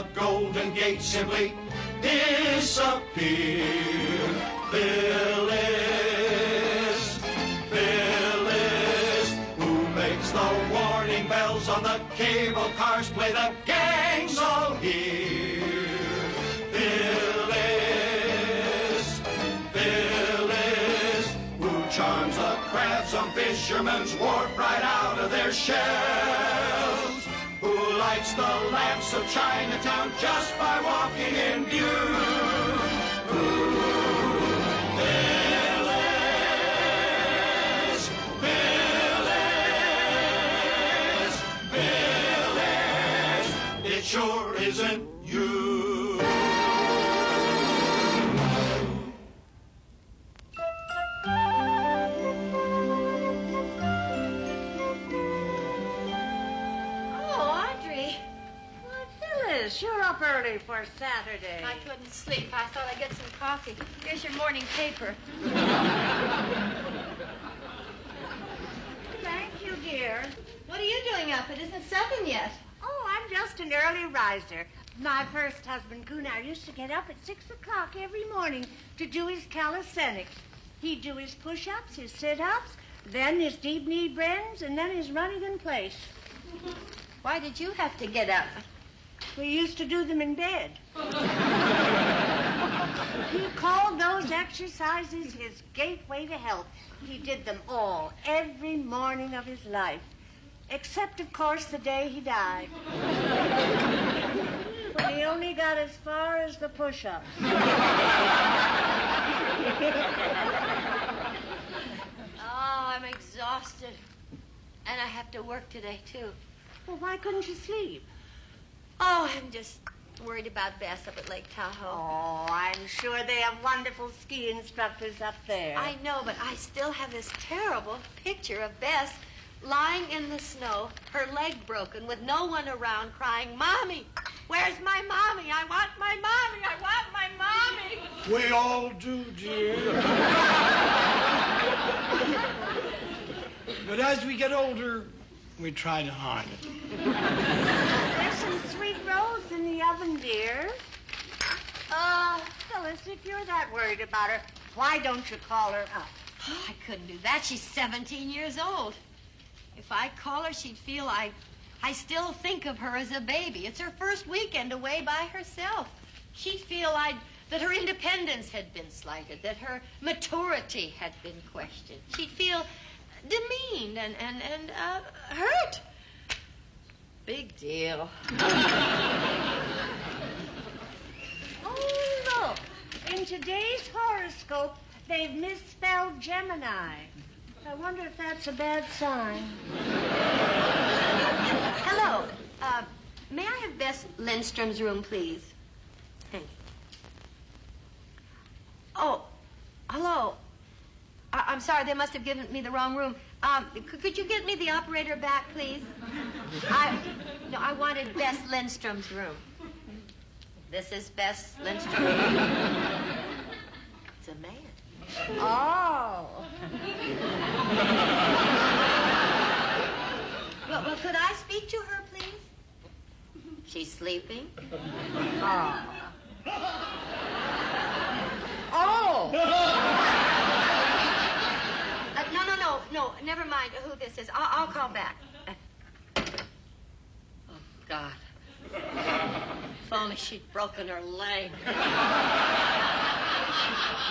the Golden Gate simply disappear. Phyllis, Phyllis, who makes the warning bells on the cable cars play, the gang's all here. Phyllis, Phyllis, who charms the crabs on fishermen's wharf right out of their shells, who lights the lamps of Chinatown just by walking in view. Phyllis, Phyllis, Phyllis, it sure isn't you. You're up early for Saturday. I couldn't sleep. I thought I'd get some coffee. Here's your morning paper. Thank you, dear. What are you doing up? It isn't 7 yet. Oh, I'm just an early riser. My first husband, Gunnar, used to get up at 6 o'clock every morning to do his calisthenics. He'd do his push-ups, his sit-ups, then his deep knee bends, and then his running in place. Why did you have to get up? We used to do them in bed. He called those exercises his gateway to health. He did them all, every morning of his life. Except, of course, the day he died. When he only got as far as the push-ups. Oh, I'm exhausted. And I have to work today, too. Well, why couldn't you sleep? Oh, I'm just worried about Bess up at Lake Tahoe. Oh, I'm sure they have wonderful ski instructors up there. I know, but I still have this terrible picture of Bess lying in the snow, her leg broken, with no one around, crying, "Mommy, where's my mommy? I want my mommy. I want my mommy." We all do, dear. But as we get older, we try to hide it. There's some sweet rolls in the oven, dear. Phyllis, if you're that worried about her, why don't you call her up? Oh, I couldn't do that. She's 17 years old. If I call her, she'd feel I still think of her as a baby. It's her first weekend away by herself. She'd feel that her independence had been slighted, that her maturity had been questioned. She'd feel demeaned and hurt. Big deal. Oh, look. In today's horoscope, they've misspelled Gemini. I wonder if that's a bad sign. Hello. May I have Bess Lindstrom's room, please? Thank you. Oh, hello. I'm sorry, they must have given me the wrong room. Could you get me the operator back, please? I wanted Bess Lindstrom's room. This is Bess Lindstrom. It's a man. Oh. Well, could I speak to her, please? She's sleeping. Oh. Oh. No, never mind who this is. I'll call back. Oh, God. If only she'd broken her leg.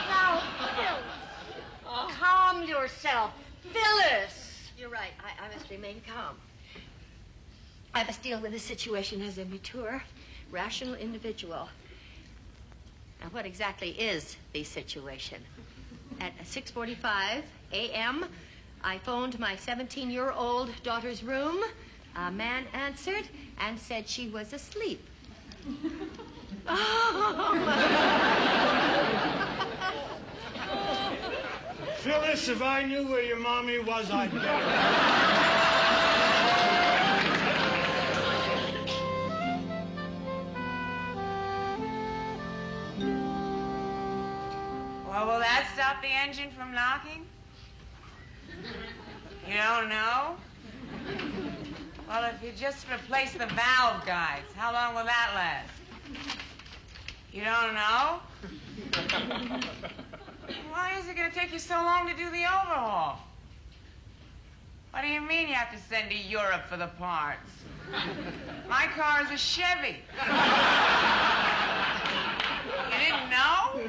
Now, Phyllis, calm yourself. Phyllis! You're right. I must remain calm. I must deal with the situation as a mature, rational individual. Now, what exactly is the situation? At 6:45 a.m., I phoned my 17-year-old daughter's room. A man answered and said she was asleep. Phyllis, if I knew where your mommy was, I'd get her. Well, will that stop the engine from knocking? You don't know? Well, if you just replace the valve guides, how long will that last? You don't know? Why is it going to take you so long to do the overhaul? What do you mean you have to send to Europe for the parts? My car is a Chevy. You didn't know?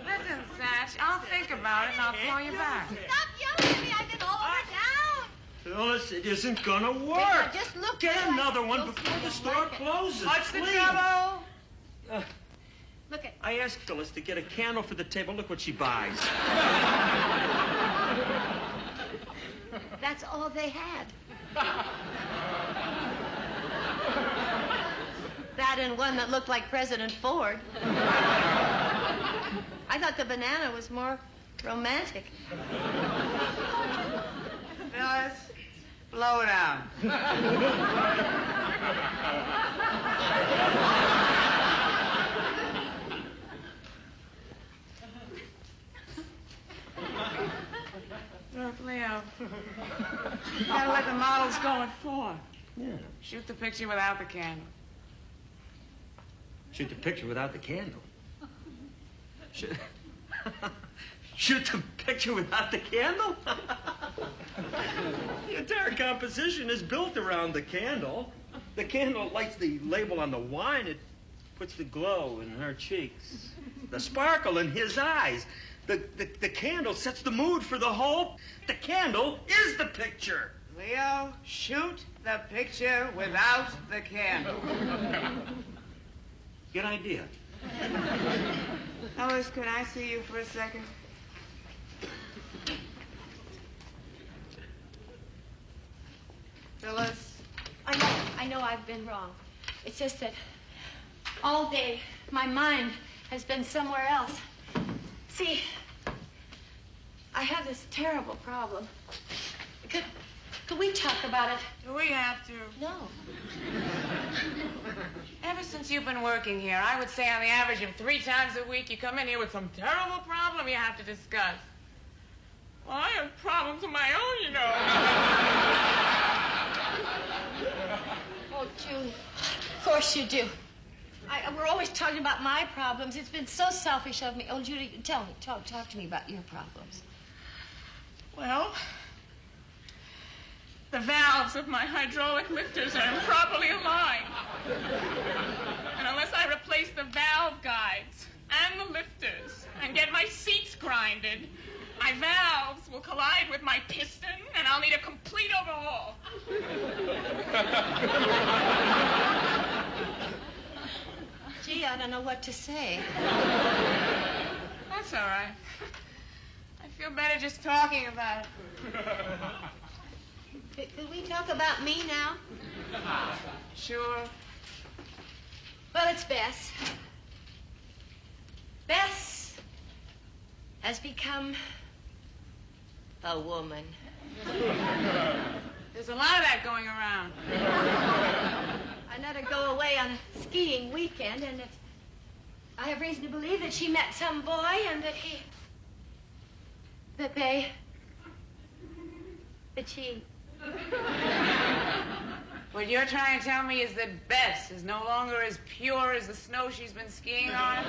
Listen, Satch, I'll think about it and I'll call you back. Stop yelling at me. I've been all over town. Phyllis, it isn't gonna work. Now, just look. Get there, another like, one you'll before see the I store don't like it. closes. What's the please. trouble? Look at. I asked Phyllis to get a candle for the table. Look what she buys. That's all they had. That and one that looked like President Ford. I thought the banana was more romantic. Phyllis, blow it out. Look, Leo. You gotta let the models go at 4. Yeah. Shoot the picture without the candle. Shoot the picture without the candle. Shoot the picture without the candle? The entire composition is built around the candle. The candle lights the label on the wine. It puts the glow in her cheeks, the sparkle in his eyes. The candle sets the mood for the whole. The candle is the picture. Leo, shoot the picture without the candle. Good idea. Phyllis, could I see you for a second? Phyllis? I know I've been wrong. It's just that all day my mind has been somewhere else. See, I have this terrible problem. Could we talk about it? Do we have to? No. Ever since you've been working here, I would say on the average of 3 times a week, you come in here with some terrible problem you have to discuss. Well, I have problems of my own, you know. Oh, Julie, of course you do. We're always talking about my problems. It's been so selfish of me. Oh, Julie, tell me, talk to me about your problems. Well, the valves of my hydraulic lifters are improperly aligned. And unless I replace the valve guides and the lifters and get my seats grinded, my valves will collide with my piston and I'll need a complete overhaul. Gee, I don't know what to say. That's all right. I feel better just talking about it. Could we talk about me now? Sure. Well, it's Bess. Bess has become a woman. There's a lot of that going around. I let her go away on a skiing weekend, and I have reason to believe that she met some boy and that she... What you're trying to tell me is that Bess is no longer as pure as the snow she's been skiing on?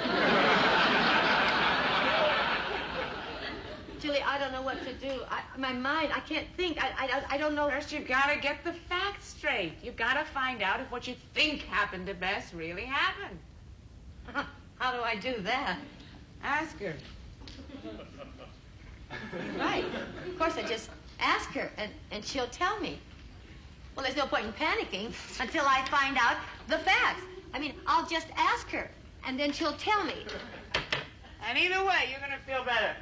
Julie, I don't know what to do. My mind, I can't think. I don't know. First, you've got to get the facts straight. You've got to find out if what you think happened to Bess really happened. How do I do that? Ask her. Right. Of course, I just ask her, and she'll tell me. Well, there's no point in panicking until I find out the facts. I mean, I'll just ask her, and then she'll tell me. And either way, you're going to feel better.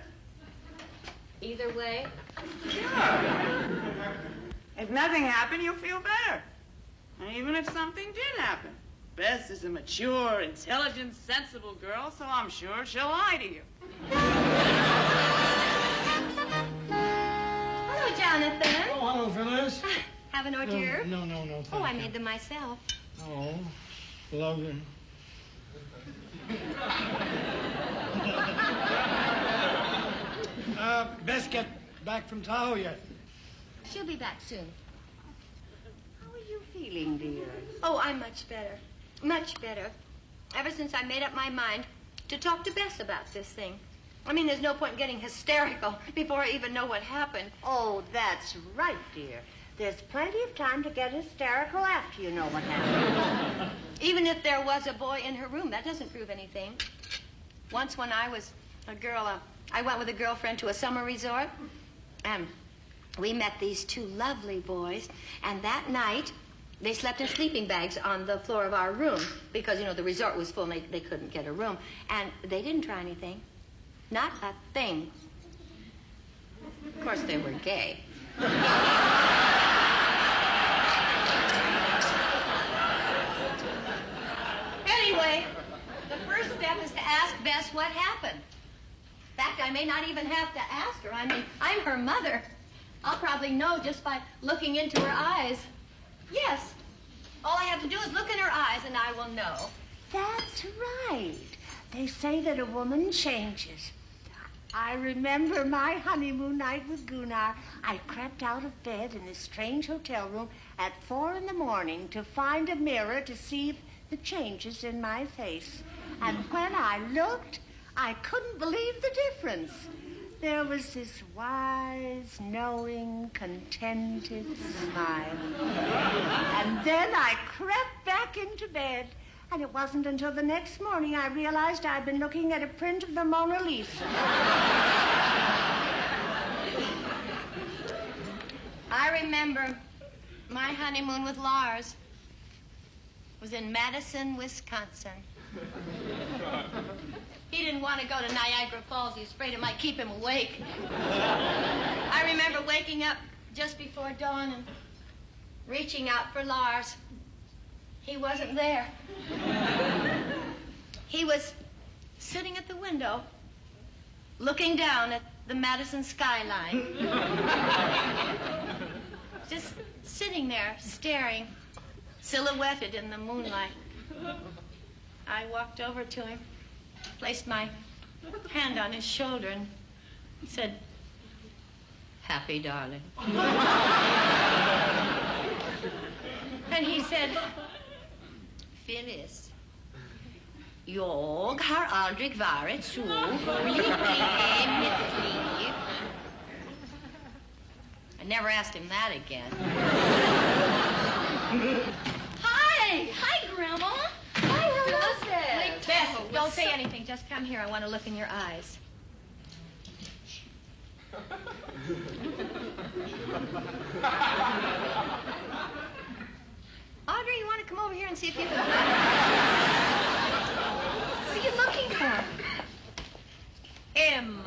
Either way? Sure. If nothing happened, you'll feel better. And even if something did happen. Bess is a mature, intelligent, sensible girl, so I'm sure she'll lie to you. Hello, Jonathan. Oh, hello, Phyllis. Have an hors d'oeuvre? No. Oh, I made them myself. Oh, lovely. Bess get back from Tahoe yet? She'll be back soon. How are you feeling, dear? Oh, I'm much better. Much better. Ever since I made up my mind to talk to Bess about this thing. I mean, there's no point in getting hysterical before I even know what happened. Oh, that's right, dear. There's plenty of time to get hysterical after you know what happened. Even if there was a boy in her room, that doesn't prove anything. Once when I was a girl, I went with a girlfriend to a summer resort, and we met these two lovely boys, and that night, they slept in sleeping bags on the floor of our room because, the resort was full and they couldn't get a room. And they didn't try anything. Not a thing. Of course, they were gay. Anyway, the first step is to ask Bess what happened. In fact, I may not even have to ask her. I mean, I'm her mother. I'll probably know just by looking into her eyes. Yes. All I have to do is look in her eyes and I will know. That's right. They say that a woman changes. I remember my honeymoon night with Gunnar. I crept out of bed in this strange hotel room at 4 a.m. to find a mirror to see the changes in my face. And when I looked, I couldn't believe the difference. There was this wise, knowing, contented smile. And then I crept back into bed. And it wasn't until the next morning I realized I'd been looking at a print of the Mona Lisa. I remember my honeymoon with Lars was in Madison, Wisconsin. He didn't want to go to Niagara Falls. He was afraid it might keep him awake. I remember waking up just before dawn and reaching out for Lars. He wasn't there. He was sitting at the window, looking down at the Madison skyline. Just sitting there, staring, silhouetted in the moonlight. I walked over to him, placed my hand on his shoulder and said, "Happy, darling." And he said, "Phyllis, jag har aldrig varit så lycklig i mitt liv." I never asked him that again. Hi! Hi, Grandma! Hi, hello, Bess. Bess, don't say anything. Just come here. I want to look in your eyes. Audrey, you want to come over here and see if you can... What are you looking for? M.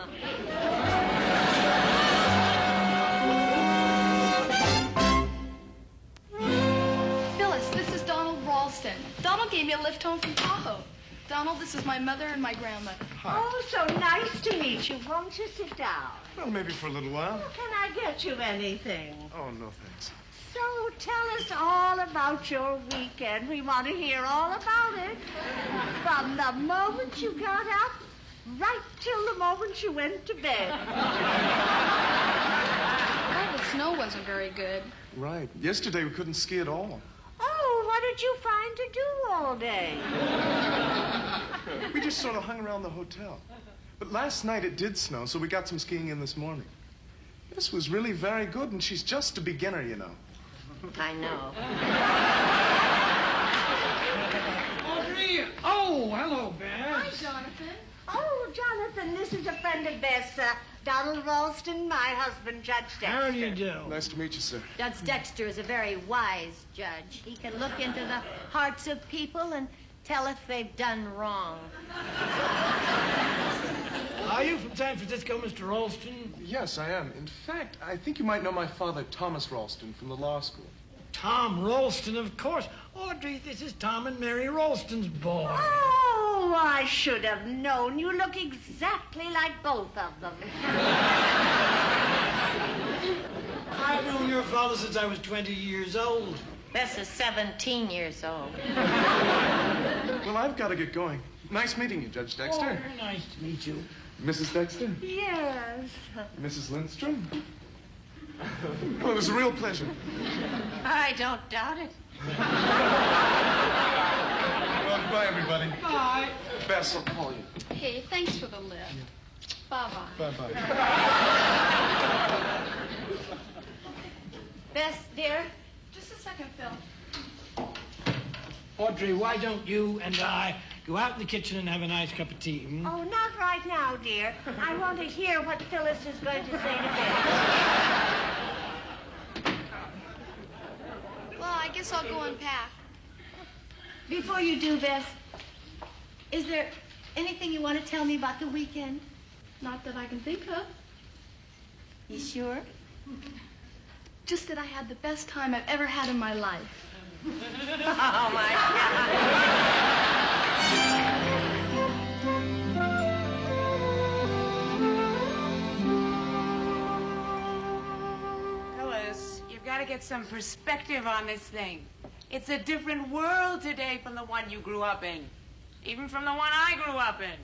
Phyllis, this is Donald Ralston. Donald gave me a lift home from Tahoe. Donald, this is my mother and my grandmother. Oh, so nice to meet you. Won't you sit down? Well, maybe for a little while. Well, can I get you anything? Oh, no thanks. So tell us all about your weekend. We want to hear all about it. From the moment you got up, right till the moment you went to bed. Well, the snow wasn't very good. Right. Yesterday we couldn't ski at all. Oh, what did you find to do all day? We just sort of hung around the hotel. But last night it did snow, so we got some skiing in this morning. This was really very good, and she's just a beginner, you know. I know. Audrey! Oh, hello, Bess. Hi, Jonathan. Oh, Jonathan, this is a friend of Bess, Donald Ralston, my husband, Judge Dexter. How do you do? Nice to meet you, sir. Judge Dexter is a very wise judge. He can look into the hearts of people and tell if they've done wrong. Are you from San Francisco, Mr. Ralston? Yes, I am. In fact, I think you might know my father, Thomas Ralston, from the law school. Tom Ralston, of course. Audrey, this is Tom and Mary Ralston's boy. Oh, I should have known. You look exactly like both of them. I've known your father since I was 20 years old. Bess is 17 years old. Well, I've got to get going. Nice meeting you, Judge Dexter. Oh, very nice to meet you. Mrs. Dexter? Yes. Mrs. Lindstrom? Well, it was a real pleasure. I don't doubt it. Goodbye, everybody. Bye. Bess, I'll call you. Hey, thanks for the lift. Bye-bye. Bye-bye. Bess, dear, Just a second, Phil. Audrey, why don't you and I go out in the kitchen and have a nice cup of tea? Hmm? oh, not right now, dear. I want to hear what Phyllis is going to say to Bess. Well, I guess I'll go unpack. Before you do, Bess, is there anything you want to tell me about the weekend? Not that I can think of. You sure? Just that I had the best time I've ever had in my life. Oh, my God. Phyllis, you've got to get some perspective on this thing. It's a different world today from the one you grew up in. Even from the one I grew up in.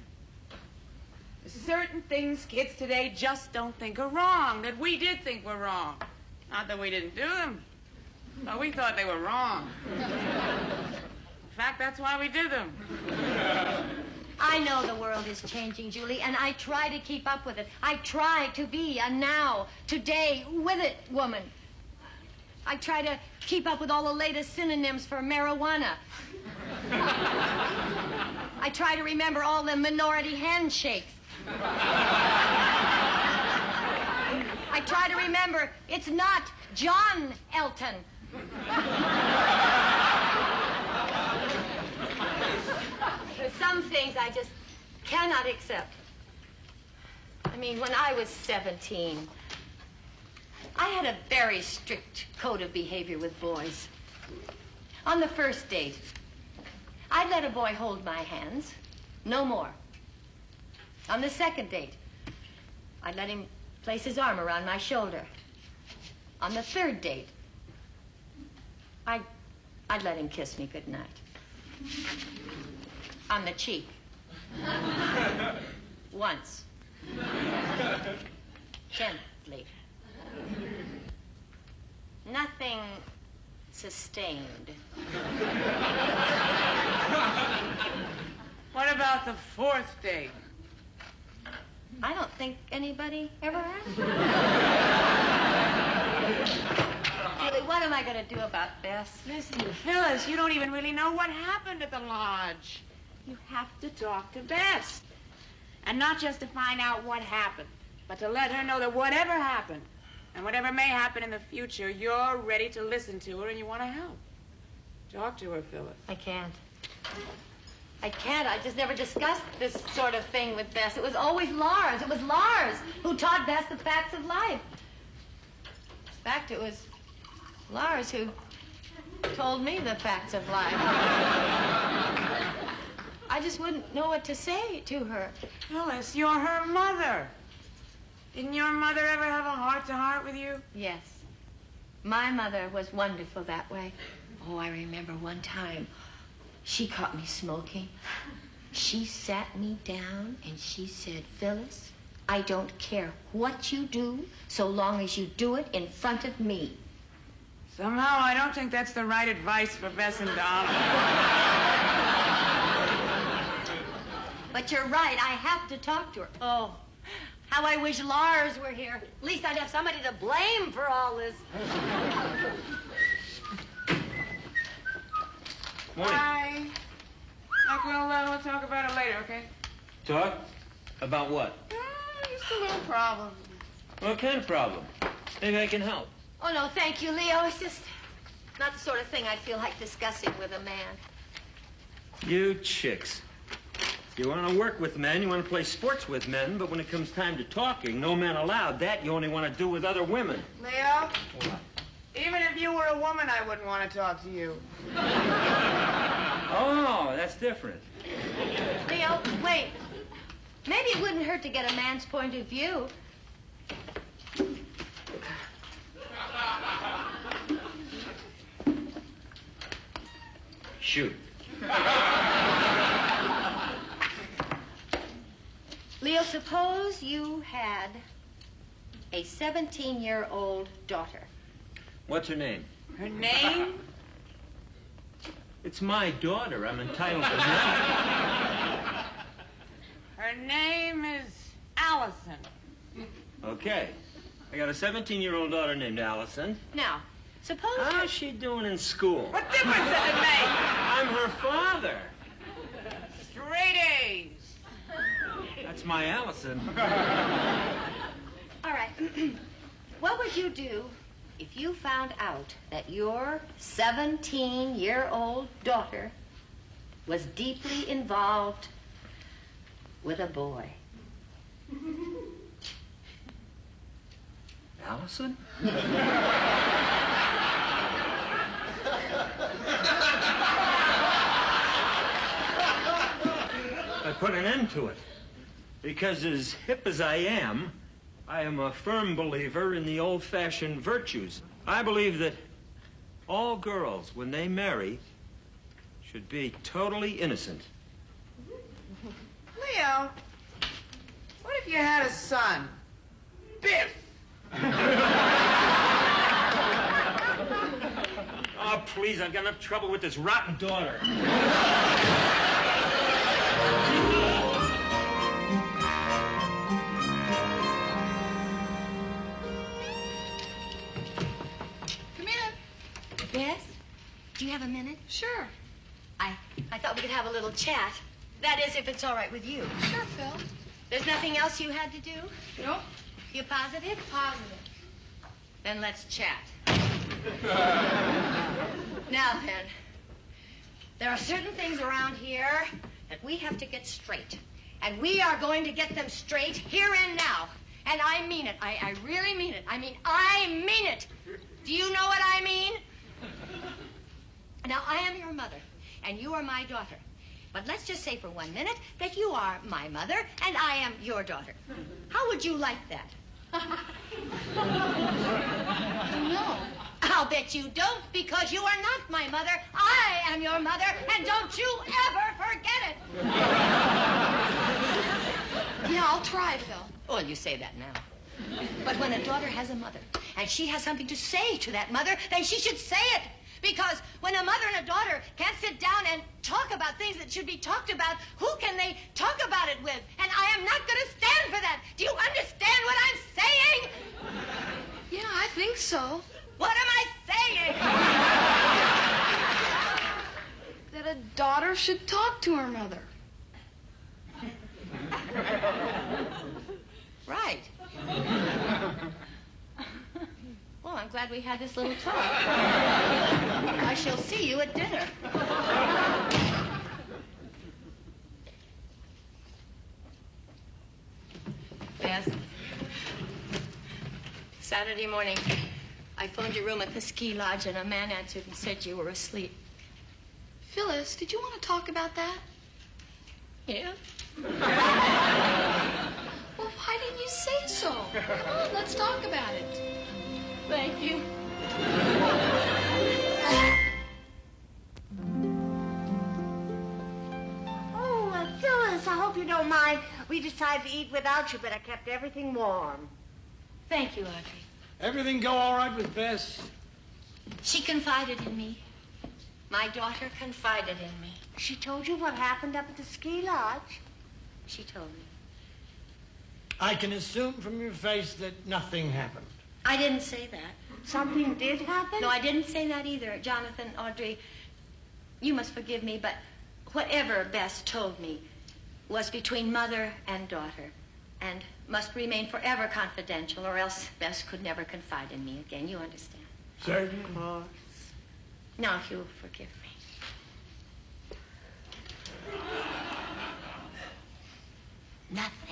There's certain things kids today just don't think are wrong, that we did think were wrong. Not that we didn't do them, but we thought they were wrong. In fact, that's why we did them. I know the world is changing, Julie, and I try to keep up with it. I try to be a now, today, with it woman. I try to keep up with all the latest synonyms for marijuana. I try to remember all the minority handshakes. I try to remember it's not John Elton. There's some things I just cannot accept. I mean, when I was 17, I had a very strict code of behavior with boys. On the first date, I'd let a boy hold my hands, no more. On the second date, I'd let him place his arm around my shoulder. On the third date, I'd let him kiss me goodnight. On the cheek. Once. Gently. Nothing sustained. What about the fourth date? I don't think anybody ever asked. Julie, what am I going to do about Bess? Listen, Phyllis, you don't even really know what happened at the lodge. You have to talk to Bess. And not just to find out what happened, but to let her know that whatever happened, and whatever may happen in the future, you're ready to listen to her and you want to help. Talk to her, Phyllis. I can't. I can't. I just never discussed this sort of thing with Bess. It was always Lars. It was Lars who taught Bess the facts of life. In fact, it was Lars who told me the facts of life. I just wouldn't know what to say to her. Phyllis, you're her mother. Didn't your mother ever have a heart-to-heart with you? Yes. My mother was wonderful that way. Oh, I remember one time she caught me smoking. She sat me down and she said, Phyllis, I don't care what you do so long as you do it in front of me. Somehow I don't think that's the right advice for Bess and Donald. But you're right, I have to talk to her. Oh, how I wish Lars were here. At least I'd have somebody to blame for all this. Morning. Hi. Look, we'll talk about it later, okay? Talk? About what? Just a little problem. What kind of problem? Maybe I can help. Oh, no, thank you, Leo. It's just not the sort of thing I feel like discussing with a man. You chicks. You want to work with men, you want to play sports with men, but when it comes time to talking, no men allowed. That you only want to do with other women. Leo? What? Even if you were a woman, I wouldn't want to talk to you. Oh, that's different. Leo, wait. Maybe it wouldn't hurt to get a man's point of view. Shoot. Leo, suppose you had a 17-year-old daughter. What's her name? Her name? It's my daughter. I'm entitled to know. Her name is Allison. Okay. I got a 17-year-old daughter named Allison. Now, suppose... How's she doing in school? What difference does it make? I'm her father. Straight A's. That's my Allison. All right. What would you do if you found out that your 17-year-old daughter was deeply involved with a boy? Allison? I put an end to it. Because as hip as I am a firm believer in the old-fashioned virtues. I believe that all girls, when they marry, should be totally innocent. Leo, what if you had a son? Biff! Oh, please, I've got enough trouble with this rotten daughter. Come in. Bess, do you have a minute? Sure. I thought we could have a little chat. That is, if it's all right with you. Sure, Phil. There's nothing else you had to do? Nope. You positive? Positive. Then let's chat. Now then, there are certain things around here that we have to get straight. And we are going to get them straight here and now. And I mean it. I really mean it. I mean it. Do you know what I mean? Now, I am your mother, and you are my daughter. But let's just say for 1 minute that you are my mother, and I am your daughter. How would you like that? No. I'll bet you don't, because you are not my mother. I am your mother, and don't you ever forget it. Yeah, I'll try, Phil. Well, you say that now. But when a daughter has a mother, and she has something to say to that mother, then she should say it. Because when a mother and a daughter can't sit down and talk about things that should be talked about, who can they talk about it with? And I am not going to stand for that. Do you understand what I'm saying? Yeah, I think so. What am I saying? That a daughter should talk to her mother. Right. Well, I'm glad we had this little talk. I shall see you at dinner. Bess, Saturday morning, I phoned your room at the ski lodge, and a man answered and said you were asleep. Phyllis, did you want to talk about that? Yeah? Well, why didn't you say so? Come on, let's talk about it. Thank you. Oh, Phyllis, I hope you don't mind. We decided to eat without you, but I kept everything warm. Thank you, Audrey. Everything go all right with Bess? She confided in me. My daughter confided in me. She told you what happened up at the ski lodge? She told me. I can assume from your face that nothing happened. I didn't say that. Something did happen? No, I didn't say that either. Jonathan, Audrey, you must forgive me, but whatever Bess told me was between mother and daughter and must remain forever confidential, or else Bess could never confide in me again. You understand? Certainly. Of course. Now, if you'll forgive me. Nothing.